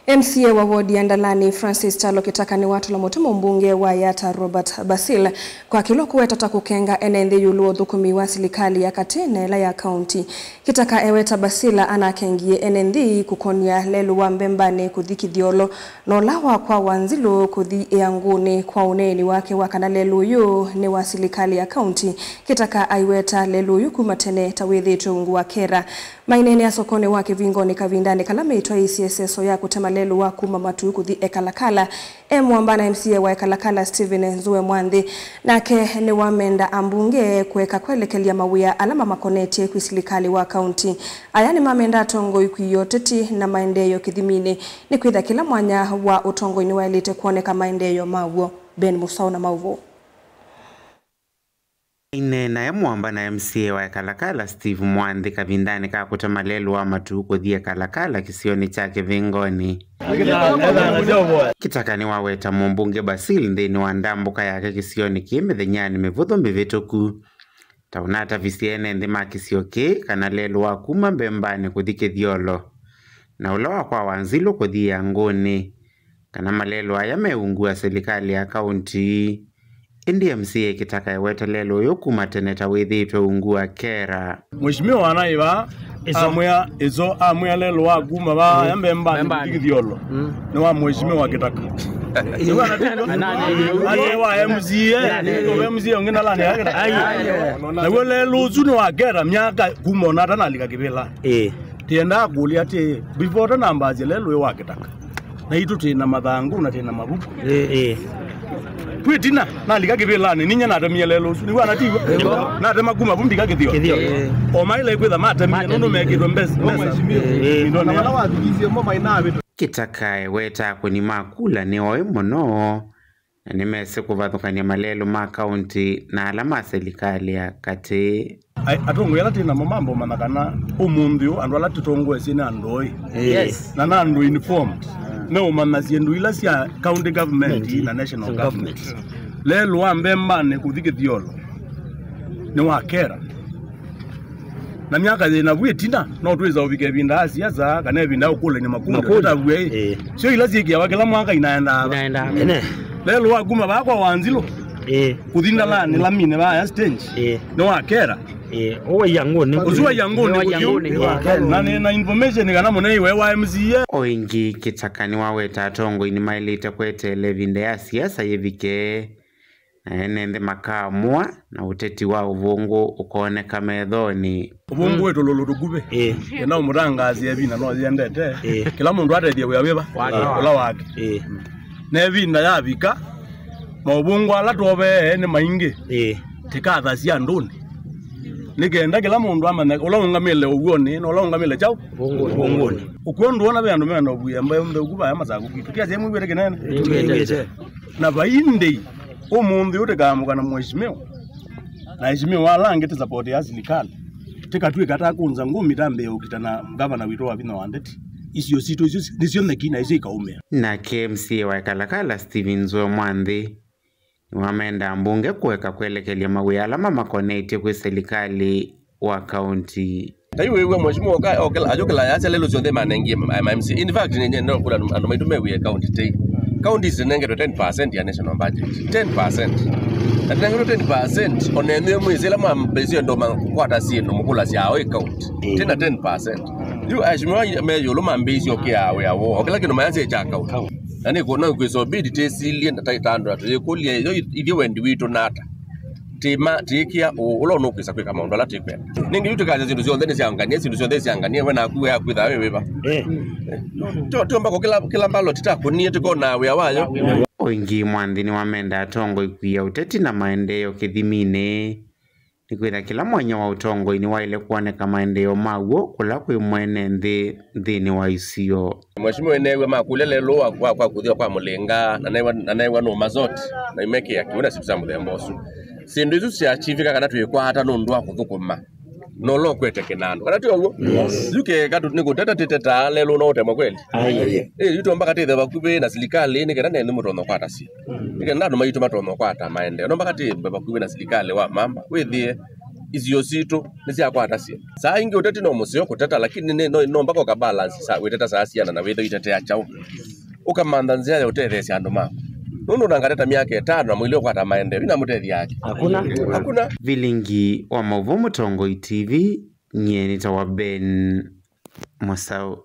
MCA wa wodi ya Ndalani Francis Chalo kitaka ni watu la mutumo mbunge wa Yata Robert Basil kwa kilo kuweta takukenga enende yuluo dhukumi wa silikali ya katene la ya kaunti. Kitaka eweta Basila anakengie enendi kukonia lelu wa mbembane kudhiki diolo no lawa kwa wanzilo kudhi yanguni kwa uneni wake wakana lelu yu ni wa silikali ya kaunti. Kitaka aiweta lelu yu kumatene tawithi tungu wa kera. Mainene ya sokone wake vingoni kavindani kalame itwa ICSSO ya kutema lelu wa kumamatu kuthi ekalakala mwambana MCA wa ekalakala Steven Nzue Mwandhi nake ni wamenda ambunge kuweka kwelekelia mawia alama makoneti kuisilikali wa kaunti. Ayani mamenda tongo yoteti na maendeyo kithimini ni kuidha kila mwanya wa utongo iniwailite kuoneka maendeyo mawo. Ben Musau na Mauvo. Na mwamba na MCA wa ekalakala Steve Mwandhi kavindani kakutema lelu wa matu kuthi ekalakala kisioni chake vingoni. Kitaka ni waweta mbunge Basil ndeni wa ndambuka yake kisioni kime thenyani mivutho mivituku. Taunata visiene ndima kisioke kana lelu wa kuma mbembani kuthi kithiolo. Na ulowa kwa wanzilo kuthi yanguni. Kana malelu haya meungua serikali ya kaunti. Indi MCA kitaka eweta lelo yoku mateneta withitwe ungua kera. Mheshimiwa wanaiva amwea lelo wa kuma ba yambemba ndikithiolo. Ni wa mheshimiwa kitaka. Wa MCA ngina lani yakira. Na wele luzu ni wa kera myaka kuma onata nalika kibela. Tienda kulia ati before nambaje lelo wa kitaka. Na itu tina mathangu na tina mabuku. Kwitina nalika kibelani ninya natamia lelo ni wana tiwa natema kuma bumbika kithio o maile kwitha matamia nono mekirwe mbesa ndo na wala wathigizie mo mainabe. Kitaka eweta kuni makula ni oe mono na nimese kuvathukania malelo ma kaunti na alama serikali ya kati atongo yala tina mambo manakana umundu andu ala titongo esina andoi na nandu informed no manazie nduila sia county government na national government lelo wa mbembane kuthike thiolo ni wa kera na miaka ina bwetina no tuweza ubike binda asia za kana binda ukule ni makunda tavwe sio ila sikia wakela mwaka inaenda lelo wa kuma bakwa wanzilo kuthinda la ni lamine ba ya stage no wa kera owe yangoni uzwa yangoni na information kana mone iwe wa MCA oingi kitakani waweta tongo ini mailite kwete levinde ya siasa yevike na enende makamua na uteti wa uvungu ukoneka methoni uvungu wetu lolutugube na umurangazi ebina no yendete kila mundu atedia weba ola wake na ebina yabika mabungu ala tobe ni maingi tikatha cia nduni nigenda kila mundu amana ulongamile uguoni no ulongamile chao ungoni ukondo ona bandu mena obuya mbaye mbeguba amazagu kikia semu gwere kinene na bainde umundu utekamuka na mheshimiwa na mheshimiwa alange support ya serikali tikatwe katakunza ngumi tambe ukitana governor wito wa bino wandeti isio sito isio nekina isika umea na KMC wa ekalakala Steven Nzue Mwandhi wamenda mbunge kuweka kwelekelia mawia alama makoneti kwa serikali wa kaunti. Taiwe mheshimiwa okela ajokela yacha lelo zonde manengi MMC. In fact ndo kula ando maitume we county tay. County is nenge 10% ya national budget. 10%. Na nenge 10% onene mwizela mambezi ndo makwata si ndo mukula si awe county. Tena 10%. Yu mheshimiwa meyo lo mambezi okiawe awo. Okela kino mayanze cha county. Nani kona kwesobidi tesili na taitandwa tukulia idi wendi wito nata tema tikia ulo no kwisa kweka maondo la tikwe ningi yutu kaje zindu zonde sianganie zindu zonde sianganie wena kuwe akwitha wewe ba to mbako kila mbalo titakunie tiko nawe awayo oingi Mwandhi ni wamenda tongo ikuya uteti na maendeleo kithimine nikwitha kila mwanya wa utongo ini waile kuoneka maendeleo maguo kula kwi mwene nthini wa isio. Mheshimiwa enewe makulele lo kwa kuthia kwa mulinga na naiwa no mazoti na imeke yakiona sipsa muthembosu sindu izu cia chivika kana twikwa hata no ndwa kuthukuma no lo kwete kinando kana tyo yuke katu niko teta lelo no tema kweli yuto mpaka tethe bakube na serikali ni kana nende mutono kwata si ni kana ndo maito matono kwata maende no mpaka tethe bakube na serikali wa mamba withie izio situ nisiakwata cia saa ingi uteti no musio kuteta lakini no mpaka ka balance saa weteta saa ciana na wetho itetea chao ukamanda nzia ya utethecia andu mako nundu nangateta miaka 5 na mwili ukwata maendeleo ina mutethi yake hakuna Vilingi wa Mauvo Mutongoi TV nyeni tawa Ben Musau.